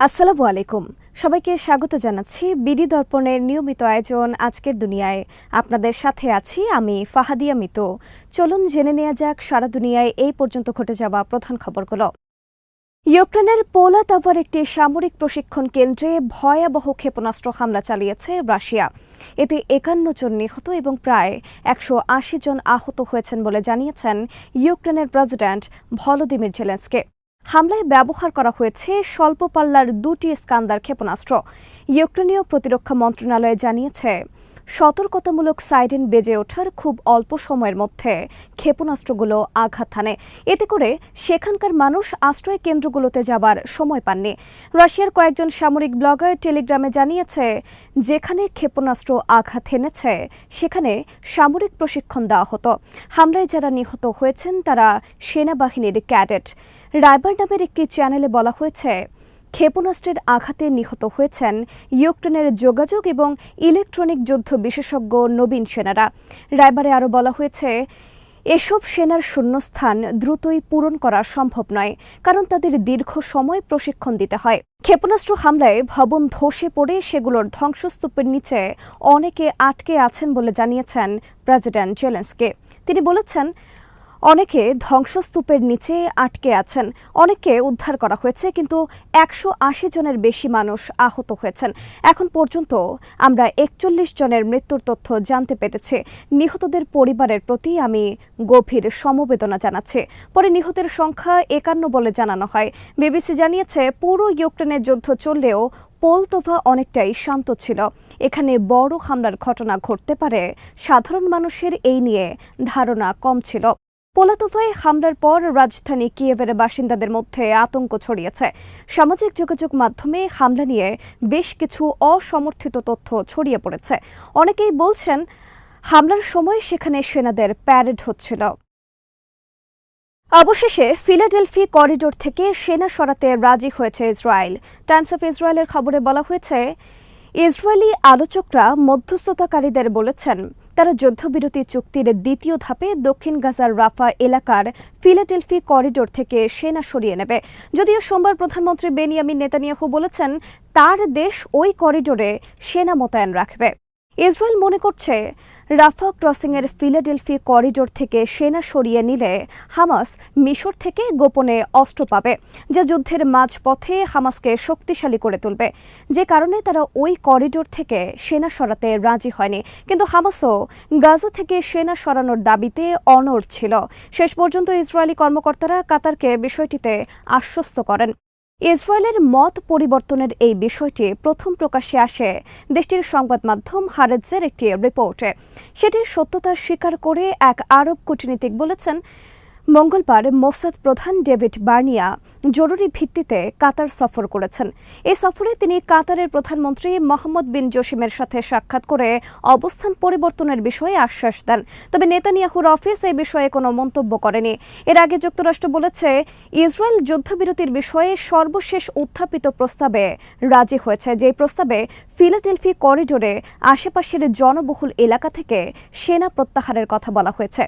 আসসালামু আলাইকুম। সবাইকে স্বাগত জানাচ্ছি বিডি দর্পণের নিয়মিত আয়োজন আজকের দুনিয়ায়। আপনাদের সাথে আছি আমি ফাহাদিয়া মিতু। চলুন জেনে নেওয়া যাক সারা দুনিয়ায় এই পর্যন্ত ঘটে যাওয়া প্রধান খবরগুলো। ইউক্রেনের পোলাতাভার একটি সামরিক প্রশিক্ষণ কেন্দ্রে ভয়াবহ ক্ষেপণাস্ত্র হামলা চালিয়েছে রাশিয়া। এতে ৫১ জন নিহত এবং প্রায় ১৮০ জন আহত হয়েছেন বলে জানিয়েছেন ইউক্রেনের প্রেসিডেন্ট ভলোদিমির জেলেনস্কি। হামলায় ব্যবহার করা হয়েছে স্বল্প পাল্লার ২টি স্কান্দার ক্ষেপণাস্ত্র। ইউক্রেনীয় প্রতিরক্ষা মন্ত্রণালয় জানিয়েছে, সতর্কতামূলক সাইরেন বেজে ওঠার খুব অল্প সময়ের মধ্যে ক্ষেপণাস্ত্রগুলো আঘাত হানে। এতে করে সেখানকার মানুষ আশ্রয় কেন্দ্রগুলোতে যাবার সময় পাননি। রাশিয়ার কয়েকজন সামরিক ব্লগার টেলিগ্রামে জানিয়েছে, যেখানে ক্ষেপণাস্ত্র আঘাত হেনেছে সেখানে সামরিক প্রশিক্ষণ দেওয়া হতো। হামলায় যারা নিহত হয়েছেন তারা সেনাবাহিনীর ক্যাডেট। রাইবার নামের একটি চ্যানেলে বলা হয়েছে, ক্ষেপণাস্ত্রের আঘাতে নিহত হয়েছেন ইউক্রেনের যোগাযোগ এবং ইলেকট্রনিক যুদ্ধ বিশেষজ্ঞ নবীন সেনারা। রাইবারে আরও বলা হয়েছে, এসব সেনার শূন্যস্থান দ্রুতই পূরণ করা সম্ভব নয়, কারণ তাদের দীর্ঘ সময় প্রশিক্ষণ দিতে হয়। ক্ষেপণাস্ত্র হামলায় ভবন ধসে পড়ে সেগুলোর ধ্বংসস্তূপের নিচে অনেকে আটকে আছেন বলে জানিয়েছেন প্রেসিডেন্ট জেলেনস্কি। তিনি বলেছেন, অনেকে ধ্বংসস্তূপের নিচে আটকে আছেন, অনেককে উদ্ধার করা হয়েছে, কিন্তু ১৮০ জনের বেশি মানুষ আহত হয়েছেন। এখন পর্যন্ত আমরা ৪১ জনের মৃত্যুর তথ্য জানতে পেরেছি। নিহতদের পরিবারের প্রতি আমি গভীর সমবেদনা জানাচ্ছি। পরে নিহতের সংখ্যা ৫১ বলে জানানো হয়। বিবিসি জানিয়েছে, পুরো ইউক্রেনের যুদ্ধ চললেও পোলতোভা অনেকটাই শান্ত ছিল। এখানে বড় হামলার ঘটনা ঘটতে পারে, সাধারণ মানুষের এই নিয়ে ধারণা কম ছিল। পোলাতোভায় হামলার পর রাজধানী কিয়েভের বাসিন্দাদের মধ্যে আতঙ্ক ছড়িয়েছে। সামাজিক যোগাযোগ মাধ্যমে হামলা নিয়ে বেশ কিছু অসমর্থিত তথ্য ছড়িয়ে পড়েছে। অনেকেই বলছেন, হামলার সময় সেখানে সেনাদের প্যারেড হচ্ছিল। অবশেষে ফিলাডেলফি করিডোর থেকে সেনা সরাতে রাজি হয়েছে ইসরায়েল। টাইমস অফ ইসরায়েলের খবরে বলা হয়েছে, ইসরায়েলি আলোচকরা মধ্যস্থতাকারীদের বলেছেন, তারা যুদ্ধবিরতি চুক্তির দ্বিতীয় ধাপে দক্ষিণ গাজার রাফা এলাকার ফিলাডেলফি করিডোর থেকে সেনা সরিয়ে নেবে। যদিও সোমবার প্রধানমন্ত্রী বেনিয়ামিন নেতানিয়াহু বলেছেন, তার দেশ ওই করিডোরে সেনা মোতায়েন রাখবে। ইসরায়েল মনে করছে, রাফা ক্রসিংয়ের ফিলাডেলফি করিডোর থেকে সেনা সরিয়ে নিলে হামাস মিশর থেকে গোপনে অস্ত্র পাবে, যা যুদ্ধের মাঝপথে হামাসকে শক্তিশালী করে তুলবে। যে কারণে তারা ওই করিডোর থেকে সেনা সরাতে রাজি হয়নি। কিন্তু হামাসও গাজা থেকে সেনা সরানোর দাবিতে অনড় ছিল। শেষ পর্যন্ত ইসরায়েলি কর্মকর্তারা কাতারকে বিষয়টিতে আশ্বস্ত করেন। ইসরায়েলের মত পরিবর্তনের এই বিষয়টি প্রথম প্রকাশ্যে আসে দেশটির সংবাদ মাধ্যম হারেজের একটি রিপোর্টে। সেটির সত্যতা স্বীকার করে এক আরব কূটনীতিক বলেছেন, মঙ্গলবার মোসাদ প্রধান ডেভিড বার্নিয়া জরুরি ভিত্তিতে কাতার সফর করেছেন। এই সফরে তিনি কাতারের প্রধানমন্ত্রী মোহাম্মদ বিন জসিমের সাথে সাক্ষাৎ করে অবস্থান পরিবর্তনের বিষয়ে আশ্বাস দেন। তবে নেতানিয়াহুর অফিস এই বিষয়ে কোনো মন্তব্য করেনি। এর আগে যুক্তরাষ্ট্র বলেছে, ইসরায়েল যুদ্ধবিরতির বিষয়ে সর্বশেষ উত্থাপিত প্রস্তাবে রাজি হয়েছে, যে প্রস্তাবে ফিলাডেলফি করিডোরে আশেপাশের জনবহুল এলাকা থেকে সেনা প্রত্যাহারের কথা বলা হয়েছে।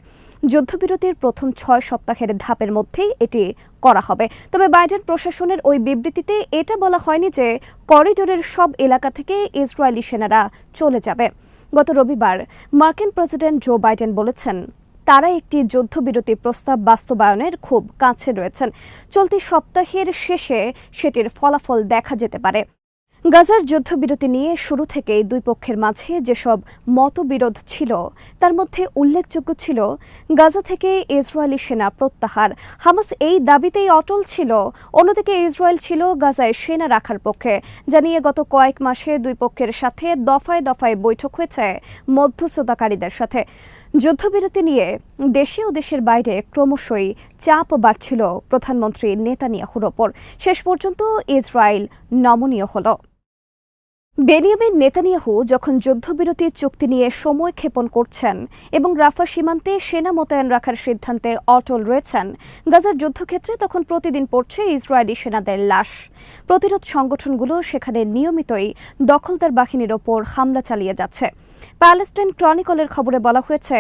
যুদ্ধবিরতির প্রথম ৬ সপ্তাহের ধাপের মধ্যেই এটি করা হবে। তবে বাইডেন প্রশাসনের ওই বিবৃতিতে এটা বলা হয়নি যে করিডোরের সব এলাকা থেকে ইসরায়েলি সেনারা চলে যাবে। গত রবিবার মার্কিন প্রেসিডেন্ট জো বাইডেন বলেছেন, তারা একটি যুদ্ধবিরতি প্রস্তাব বাস্তবায়নের খুব কাছে রয়েছেন। চলতি সপ্তাহের শেষে সেটির ফলাফল দেখা যেতে পারে। গাজার যুদ্ধবিরতি নিয়ে শুরু থেকেই দুই পক্ষের মাঝে যেসব মতবিরোধ ছিল তার মধ্যে উল্লেখযোগ্য ছিল গাজা থেকে ইসরায়েলি সেনা প্রত্যাহার। হামাস এই দাবিতেই অটল ছিল। অন্যদিকে ইসরায়েল ছিল গাজায় সেনা রাখার পক্ষে, যা নিয়ে গত কয়েক মাসে দুই পক্ষের সাথে দফায় দফায় বৈঠক হয়েছে মধ্যস্থতাকারীদের সাথে। যুদ্ধবিরতি নিয়ে দেশে ও দেশের বাইরে ক্রমশই চাপ বাড়ছিল প্রধানমন্ত্রী নেতানিয়াহুর ওপর। শেষ পর্যন্ত ইসরায়েল নমনীয় হল। বেনিয়ামিন নেতানিয়াহু যখন যুদ্ধবিরতি চুক্তি নিয়ে সময় ক্ষেপণ করছেন এবং রাফা সীমান্তে সেনা মোতায়েন রাখার সিদ্ধান্তে অটল রয়েছেন, গাজার যুদ্ধক্ষেত্রে তখন প্রতিদিন পড়ছে ইসরায়েলি সেনাদের লাশ। প্রতিরোধ সংগঠনগুলো সেখানে নিয়মিতই দখলদার বাহিনীর ওপর হামলা চালিয়ে যাচ্ছে। প্যালেস্টাইন ক্রনিকলের খবরে বলা হয়েছে,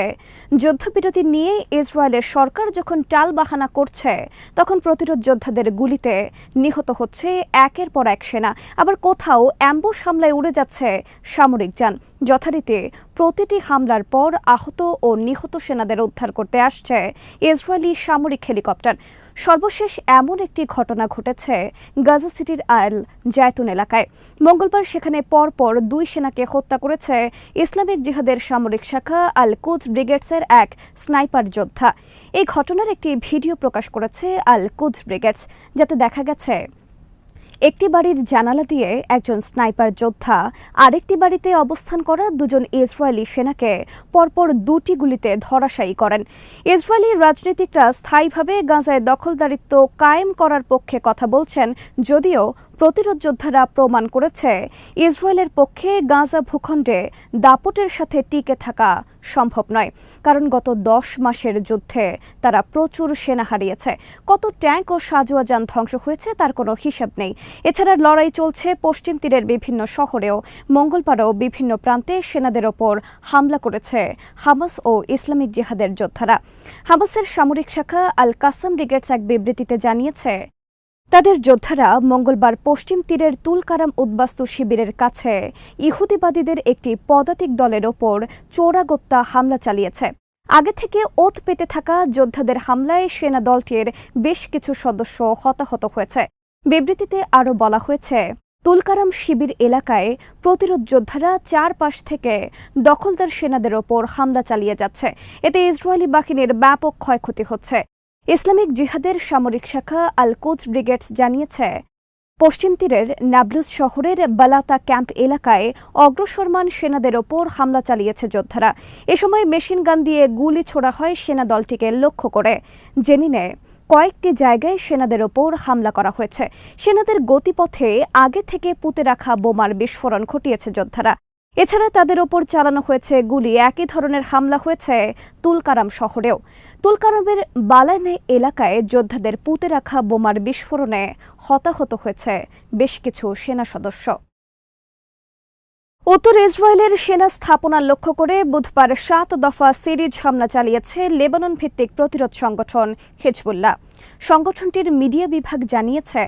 যুদ্ধবিরতি নিয়ে ইসরায়েলের সরকার যখন টালবাহানা করছে তখন প্রতিরোধ যোদ্ধাদের গুলিতে নিহত হচ্ছে একের পর এক সেনা, আবার কোথাও অ্যাম্বুশ হামলায় উড়ে যাচ্ছে সামরিক যান। যথারীতি প্রতিটি হামলার পর আহত ও নিহত সেনাদের উদ্ধার করতে আসছে ইসরায়েলি সামরিক হেলিকপ্টার। সর্বশেষ এমন একটি ঘটনা ঘটেছে গাজা সিটির আল জায়তুন এলাকায়। মঙ্গলবার সেখানে পরপর 2 সেনাকে হত্যা করেছে ইসলামিক জিহাদের সামরিক শাখা আল কুদস ব্রিগেডসের এক স্নাইপার যোদ্ধা। এই ঘটনার একটি ভিডিও প্রকাশ করেছে আল কুদস ব্রিগেডস, যাতে দেখা গেছে একটি বাড়ির জানালা দিয়ে একজন স্নাইপার যোদ্ধা আরেকটি বাড়িতে অবস্থান করা 2 জন ইসরায়েলি সেনাকে পরপর 2টি গুলিতে ধরাশায়ী করেন। ইসরায়েলি রাজনীতিকরা স্থায়ীভাবে গাজায় দখলদারিত্ব কায়েম করার পক্ষে কথা বলছেন, যদিও প্রতিরোধ যোদ্ধারা প্রমাণ করেছে ইসরায়েলের পক্ষে গাজা ভূখণ্ডে দাপটের সাথে টিকে থাকা সম্ভব নয়, কারণ গত 10 মাসের যুদ্ধে তারা প্রচুর সেনা হারিয়েছে। কত ট্যাঙ্ক ও সাজোয়া যান ধ্বংস হয়েছে তার কোনো হিসাব নেই। এছাড়া লড়াই চলছে পশ্চিম তীরের বিভিন্ন শহরেও। মঙ্গলবারও বিভিন্ন প্রান্তে সেনাদের ওপর হামলা করেছে হামাস ও ইসলামিক জিহাদের যোদ্ধারা। হামাসের সামরিক শাখা আল কাসাম ব্রিগেডস এক বিবৃতিতে জানিয়েছে, তাদের যোদ্ধারা মঙ্গলবার পশ্চিম তীরের তুলকারাম উদ্বাস্তু শিবিরের কাছে ইহুদিবাদীদের একটি পদাতিক দলের ওপর চোরাগোপ্তা হামলা চালিয়েছে। আগে থেকে ওত পেতে থাকা যোদ্ধাদের হামলায় সেনা দলটির বেশ কিছু সদস্য হতাহত হয়েছে। বিবৃতিতে আরও বলা হয়েছে, তুলকারাম শিবির এলাকায় প্রতিরোধ যোদ্ধারা চারপাশ থেকে দখলদার সেনাদের ওপর হামলা চালিয়ে যাচ্ছে। এতে ইসরায়েলি বাহিনীর ব্যাপক ক্ষয়ক্ষতি হচ্ছে। ইসলামিক জিহাদের সামরিক শাখা আল কুদস ব্রিগেডস জানিয়েছে, পশ্চিম তীরের নাবলুস শহরের বালাতা ক্যাম্প এলাকায় অগ্রসরমান সেনাদের ওপর হামলা চালিয়েছে যোদ্ধারা। এ সময় মেশিন গান দিয়ে গুলি ছোড়া হয় সেনা দলটিকে লক্ষ্য করে। জেনিনে কয়েকটি জায়গায় সেনাদের ওপর হামলা করা হয়েছে। সেনাদের গতিপথে আগে থেকে পুঁতে রাখা বোমার বিস্ফোরণ ঘটিয়েছে যোদ্ধারা। এছাড়া তাদের ওপর চালানো হয়েছে গুলি। একই ধরনের হামলা হয়েছে তুলকারাম শহরেও। তুলকারামের বালানে এলাকায় যোদ্ধাদের পুঁতে রাখা বোমার বিস্ফোরণে হতাহত হয়েছে বেশ কিছু সেনা সদস্য। উত্তর ইসরায়েলের সেনা স্থাপনা লক্ষ্য করে বুধবার 7 দফা সিরিজ হামলা চালিয়েছে লেবানন ভিত্তিক প্রতিরোধ সংগঠন হিজবুল্লাহ। সংগঠনটির মিডিয়া বিভাগ জানিয়েছে,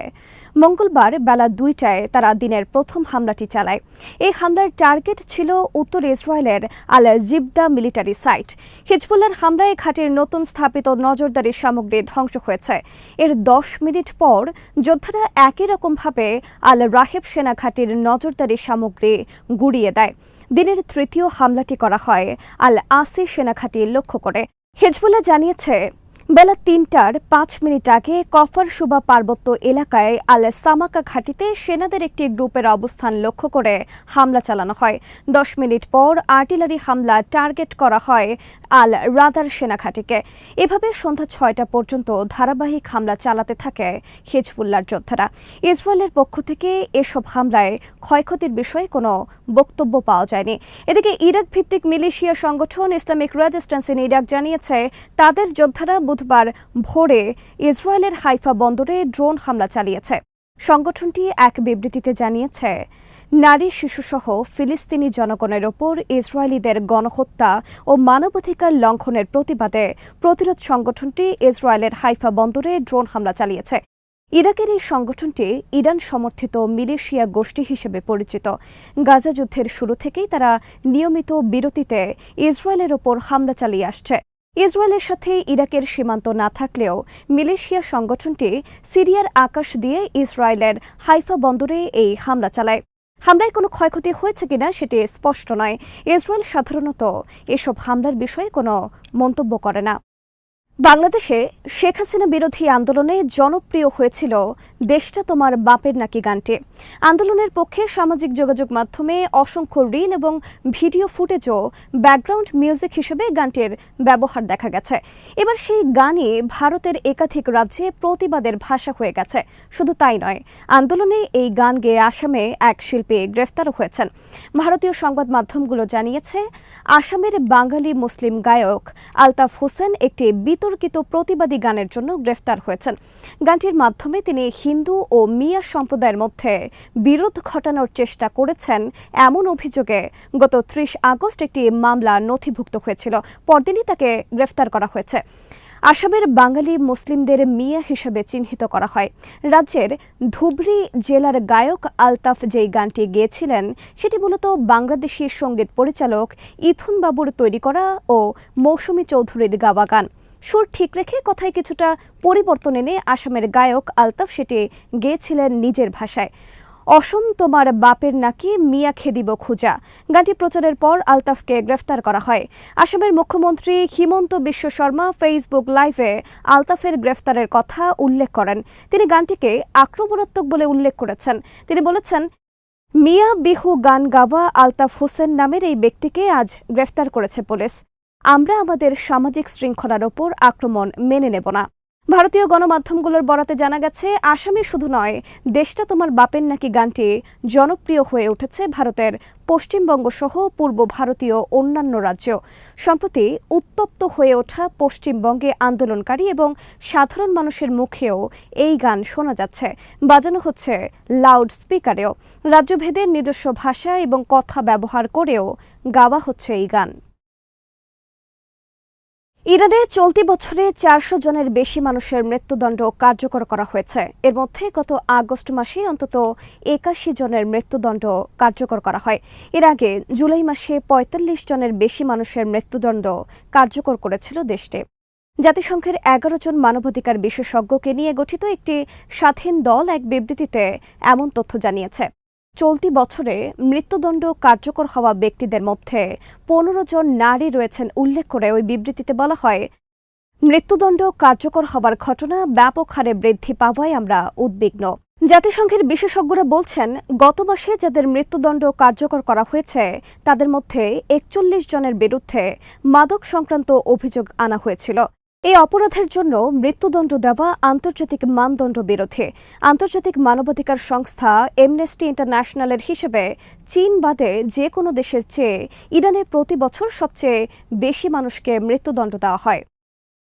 মঙ্গলবার বেলা 2টায় তারা দিনের প্রথম হামলাটি চালায়। এই হামলার টার্গেট ছিল উত্তর ইসরায়েলের আল জিবদা মিলিটারি সাইট। হিজবুল্লাহর হামলায় ঘাঁটির নতুন স্থাপিত নজরদারি সামগ্রী ধ্বংস হয়েছে। এর 10 মিনিট পর যোদ্ধারা একই রকমভাবে আল রাহেব সেনা ঘাঁটির নজরদারি সামগ্রী গুড়িয়ে দেয়। দিনের তৃতীয় হামলাটি করা হয় আল আসি সেনা ঘাঁটি লক্ষ্য করে। হিজবুল্লাহ জানিয়েছে, বেলা 3টার 5 মিনিট আগে কফর সুবা পার্বত্য এলাকায় আল সামাকা ঘাঁটিতে সেনাদের একটি গ্রুপের অবস্থান লক্ষ্য করে হামলা চালানো হয়। 10 মিনিট পর আর্টিলারি হামলা টার্গেট করা হয় আল রাদার সেনা ঘাঁটিকে। এভাবে সন্ধ্যা 6টা পর্যন্ত ধারাবাহিক হামলা চালাতে থাকে হিজবুল্লাহর যোদ্ধারা। ইসরায়েলের পক্ষ থেকে এসব হামলায় ক্ষয়ক্ষতির বিষয়ে কোনো বক্তব্য পাওয়া যায়নি। এদিকে ইরাক ভিত্তিক মিলিশিয়া সংগঠন ইসলামিক রেজিস্ট্যান্স ইন ইরাক জানিয়েছে, তাদের যোদ্ধারা বুধবার ভোরে ইসরায়েলের হাইফা বন্দরে ড্রোন হামলা চালিয়েছে। সংগঠনটি এক বিবৃতিতে জানিয়েছে, নারী শিশুসহ ফিলিস্তিনি জনগণের ওপর ইসরায়েলিদের গণহত্যা ও মানবাধিকার লঙ্ঘনের প্রতিবাদে প্রতিরোধ সংগঠনটি ইসরায়েলের হাইফা বন্দরে ড্রোন হামলা চালিয়েছে। ইরাকের এই সংগঠনটি ইরান সমর্থিত মিলিশিয়া গোষ্ঠী হিসেবে পরিচিত। গাজা যুদ্ধের শুরু থেকেই তারা নিয়মিত বিরতিতে ইসরায়েলের ওপর হামলা চালিয়ে আসছে। ইসরায়েলের সাথে ইরাকের সীমান্ত না থাকলেও মিলিশিয়া সংগঠনটি সিরিয়ার আকাশ দিয়ে ইসরায়েলের হাইফা বন্দরে এই হামলা চালায়। হামলায় কোনো ক্ষয়ক্ষতি হয়েছে কিনা সেটি স্পষ্ট নয়। ইসরায়েল সাধারণত এসব হামলার বিষয়ে কোনো মন্তব্য করে না। বাংলাদেশে শেখ হাসিনা বিরোধী আন্দোলনে জনপ্রিয় হয়েছিল দেশটা তোমার বাপের নাকি গানটি। আন্দোলনের পক্ষে সামাজিক যোগাযোগ মাধ্যমে অসংখ্য রিল এবং ভিডিও ফুটেজও ব্যাকগ্রাউন্ড মিউজিক হিসেবে গানটির ব্যবহার দেখা গেছে। এবার সেই গানই ভারতের একাধিক রাজ্যে প্রতিবাদের ভাষা হয়ে গেছে। শুধু তাই নয়, আন্দোলনে এই গান গেয়ে আসামে এক শিল্পী গ্রেফতারও হয়েছেন। ভারতীয় সংবাদ মাধ্যমগুলো জানিয়েছে, আসামের বাঙালি মুসলিম গায়ক আলতাফ হোসেন একটি বিতর্কিত প্রতিবাদী গানের জন্য গ্রেফতার হয়েছেন। গানটির মাধ্যমে তিনি হিন্দু ও মিয়া সম্প্রদায়ের মধ্যে বিরোধ ঘটানোর চেষ্টা করেছেন এমন অভিযোগে গত ৩০ আগস্ট একটি মামলা নথিভুক্ত হয়েছিল। পরদিনই তাকে গ্রেফতার করা হয়েছে। আসামের বাঙালি মুসলিমদের মিয়া হিসেবে চিহ্নিত করা হয়। রাজ্যের ধুবড়ী জেলার গায়ক আলতাফ যেই গানটি গেয়েছিলেন সেটি মূলত বাংলাদেশি সঙ্গীত পরিচালক ইথুন বাবুর তৈরি করা ও মৌসুমী চৌধুরীর গাওয়া গান। সুর ঠিক রেখে কথায় কিছুটা পরিবর্তন এনে আসামের গায়ক আলতাফ সেটি গেয়েছিলেন নিজের ভাষায়। অসম তোমার বাপের নাকি মিয়া খেদিব খুঁজা গানটি প্রচারের পর আলতাফকে গ্রেফতার করা হয়। আসামের মুখ্যমন্ত্রী হিমন্ত বিশ্ব শর্মা ফেসবুক লাইভে আলতাফের গ্রেফতারের কথা উল্লেখ করেন। তিনি গানটিকে আক্রমণাত্মক বলে উল্লেখ করেছেন। তিনি বলেছেন, মিয়া বিহু গান গাওয়া আলতাফ হোসেন নামের এই ব্যক্তিকে আজ গ্রেফতার করেছে পুলিশ। আমরা আমাদের সামাজিক শৃঙ্খলার ওপর আক্রমণ মেনে নেব না। ভারতীয় গণমাধ্যমগুলোর বরাতে জানা গেছে, আসামে শুধু নয়, দেশটা তোমার বাপের নাকি গানটি জনপ্রিয় হয়ে উঠেছে ভারতের পশ্চিমবঙ্গ সহ পূর্ব ভারতীয় অন্যান্য রাজ্য। সম্প্রতি উত্তপ্ত হয়ে ওঠা পশ্চিমবঙ্গে আন্দোলনকারী এবং সাধারণ মানুষের মুখেও এই গান শোনা যাচ্ছে, বাজানো হচ্ছে লাউড স্পিকারেও। রাজ্যভেদে নিজস্ব ভাষা এবং কথা ব্যবহার করেও গাওয়া হচ্ছে এই গান। ইরানে চলতি বছরে ৪০০ জনের বেশি মানুষের মৃত্যুদণ্ড কার্যকর করা হয়েছে। এর মধ্যে গত আগস্ট মাসে অন্তত ৮১ জনের মৃত্যুদণ্ড কার্যকর করা হয়। এর আগে জুলাই মাসে ৪৫ জনের বেশি মানুষের মৃত্যুদণ্ড কার্যকর করেছিল দেশটি। জাতিসংঘের ১১ জন মানবাধিকার বিশেষজ্ঞকে নিয়ে গঠিত একটি স্বাধীন দল এক বিবৃতিতে এমন তথ্য জানিয়েছে। চলতি বছরে মৃত্যুদণ্ড কার্যকর হওয়া ব্যক্তিদের মধ্যে ১৫ জন নারী রয়েছেন উল্লেখ করে ওই বিবৃতিতে বলা হয়, মৃত্যুদণ্ড কার্যকর হওয়ার ঘটনা ব্যাপক হারে বৃদ্ধি পাওয়ায় আমরা উদ্বিগ্ন। জাতিসংঘের বিশেষজ্ঞরা বলছেন, গত মাসে যাদের মৃত্যুদণ্ড কার্যকর করা হয়েছে তাদের মধ্যে ৪১ জনের বিরুদ্ধে মাদক সংক্রান্ত অভিযোগ আনা হয়েছিল। এই অপরাধের জন্য মৃত্যুদণ্ড দেওয়া আন্তর্জাতিক মানদণ্ড বিরোধী। আন্তর্জাতিক মানবাধিকার সংস্থা অ্যামনেস্টি ইন্টারন্যাশনালের হিসেবে চীন বাদে যে কোনো দেশের চেয়ে ইরানে প্রতি বছর সবচেয়ে বেশি মানুষকে মৃত্যুদণ্ড দেওয়া হয়।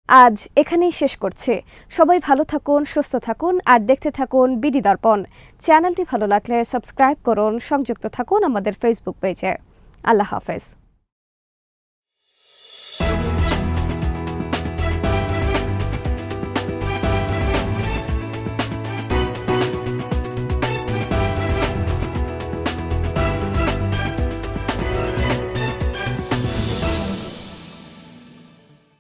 আজ এখানেই শেষ করছি। সবাই ভালো থাকুন, সুস্থ থাকুন আর দেখতে থাকুন বিডি দর্পণ। চ্যানেলটি ভালো লাগলে সাবস্ক্রাইব করুন, সংযুক্ত থাকুন আমাদের ফেসবুক পেজে। আল্লাহ হাফেজ।